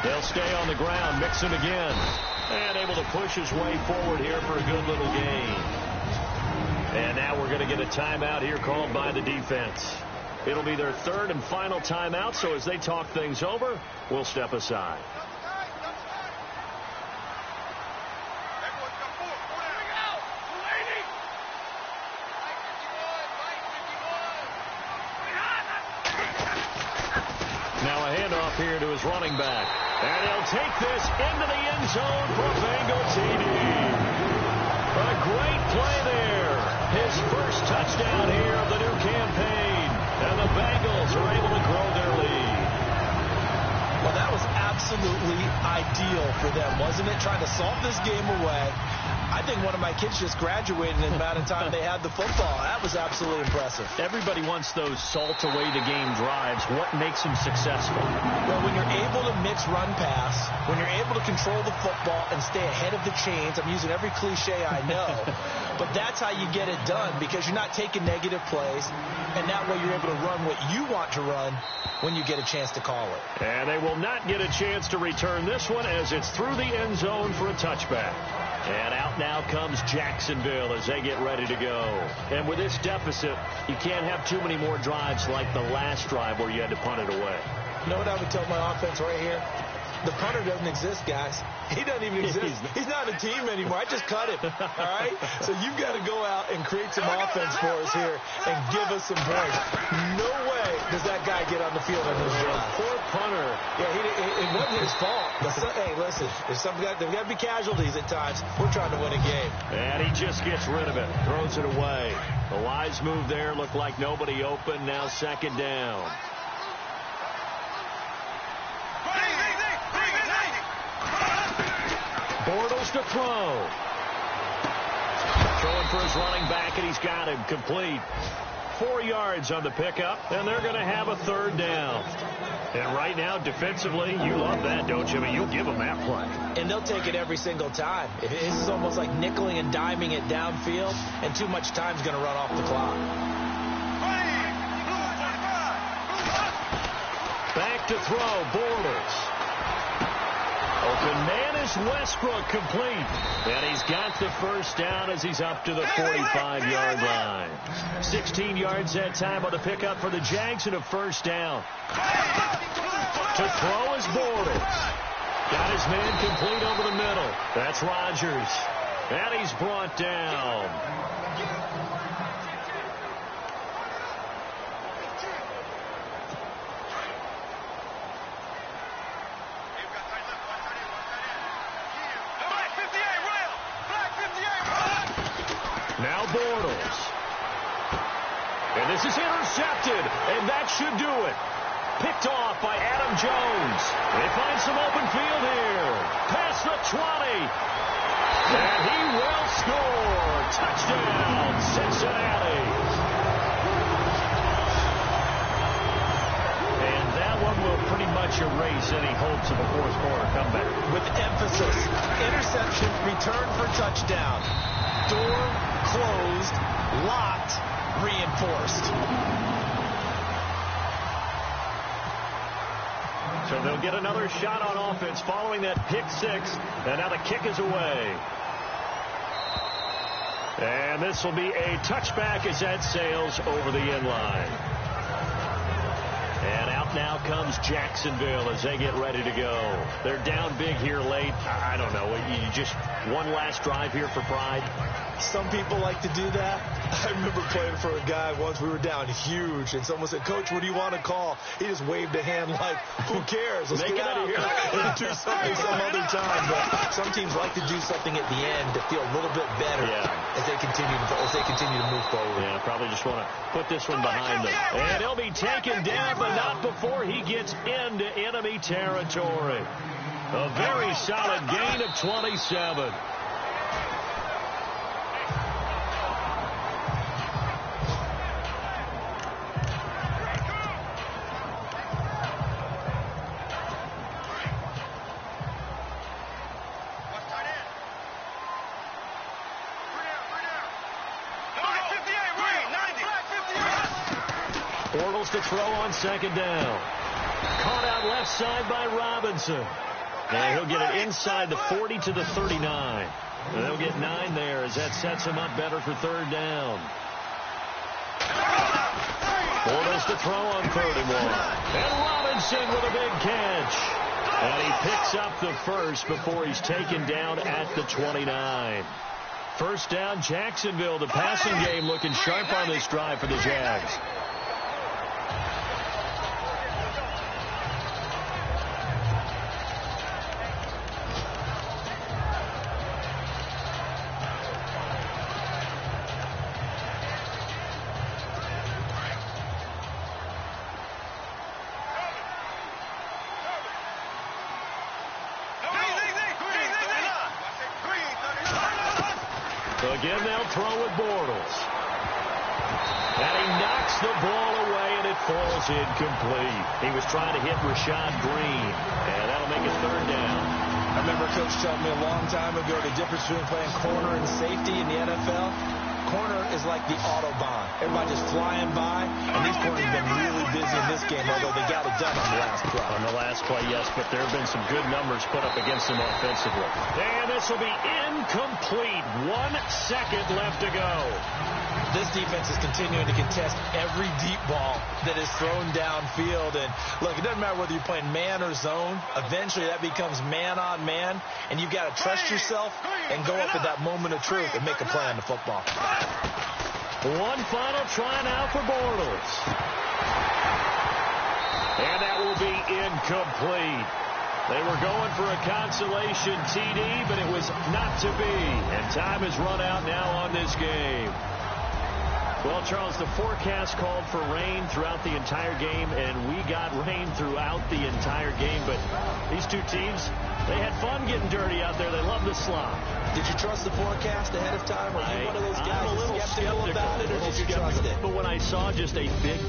They'll stay on the ground. Mixon again. And able to push his way forward here for a good little gain. And now we're going to get a timeout here called by the defense. It'll be their third and final timeout, so as they talk things over, we'll step aside. Now a handoff here to his running back. And he'll take this into the end zone for a Bengal TD. A great play there. His first touchdown here of the new campaign. And the Bengals are able to grow their lead. Well, that was absolutely ideal for them, wasn't it? Trying to salt this game away. I think one of my kids just graduated in the amount of time they had the football. That was absolutely impressive. Everybody wants those salt-away-the-game drives. What makes them successful? Well, when you're able to mix run-pass, when you're able to control the football and stay ahead of the chains, I'm using every cliche I know, but that's how you get it done because you're not taking negative plays, and that way you're able to run what you want to run when you get a chance to call it. And they will not get a chance to return this one as it's through the end zone for a touchback. And out now comes Jacksonville as they get ready to go. And with this deficit, you can't have too many more drives like the last drive where you had to punt it away. You know what I would tell my offense right here? The punter doesn't exist, guys. He doesn't even exist. He's not a team anymore. I just cut him. All right? So you've got to go out and create some offense for us here and give us some points. No way does that guy get on the field in this drive. Poor punter. Yeah, it wasn't his fault. Hey, listen, there's got to be casualties at times. We're trying to win a game. And he just gets rid of it. Throws it away. A wise move there. Looked like nobody open. Now second down. Bortles to throw. Throwing for his running back, and he's got him complete. 4 yards on the pickup, and they're going to have a third down. And right now, defensively, you love that, don't you? I mean, you'll give them that play. And they'll take it every single time. This is almost like nickeling and diming it downfield, and too much time's going to run off the clock. Back to throw, Bortles. Open man is Westbrook, complete. And he's got the first down as he's up to the 45-yard line. 16 yards that time on the pickup for the Jags and a first down. To throw is Bortles. Got his man complete over the middle. That's Rodgers. And he's brought down. Now Bortles. And this is intercepted, and that should do it. Picked off by Adam Jones. They find some open field here. Past the 20. And he will score. Touchdown, Cincinnati. And that one will pretty much much erase any hopes of a fourth quarter comeback. With emphasis, interception, return for touchdown. Door closed, locked, reinforced. So they'll get another shot on offense following that pick six. And now the kick is away. And this will be a touchback as that sails over the end line. And out now comes Jacksonville as they get ready to go. They're down big here late. I don't know. You just one last drive here for pride. Some people like to do that. I remember playing for a guy once. We were down huge, and someone said, "Coach, what do you want to call?" He just waved a hand like, "Who cares? Let's get out of here and do something some other time." But some teams like to do something at the end to feel a little bit better as they continue to move forward. Yeah, probably just want to put this one behind them. And he'll be taken down, but not before he gets into enemy territory. A very solid gain of 27. Bortles to throw on second down. Caught out left side by Robinson. And he'll get it inside the 40 to the 39. And they'll get 9 there as that sets him up better for third down. Bortles to throw on 31. And Robinson with a big catch. And he picks up the first before he's taken down at the 29. First down, Jacksonville. The passing game looking sharp on this drive for the Jags. Again, they'll throw with Bortles. And he knocks the ball away, and it falls incomplete. He was trying to hit Rashad Green, and that'll make it third down. I remember Coach telling me a long time ago the difference between playing corner and safety in the NFL. Corner is like the Autobahn. Everybody just flying by, and these corners have been really busy in this game, although they got it done on the last play. On the last play, yes, but there have been some good numbers put up against them offensively. And this will be incomplete. 1 second left to go. This defense is continuing to contest every deep ball that is thrown downfield. And, look, it doesn't matter whether you're playing man or zone. Eventually, that becomes man on man, and you've got to trust yourself and go up at that moment of truth and make a play on the football. One final try now for Bortles. And that will be incomplete. They were going for a consolation TD, but it was not to be. And time has run out now on this game. Well, Charles, the forecast called for rain throughout the entire game, and we got rain throughout the entire game. But these two teams, they had fun getting dirty out there. They love the slop. Did you trust the forecast ahead of time? Or are you one of those guys I'm a little skeptical about it, or did you trust it? But when I saw just a big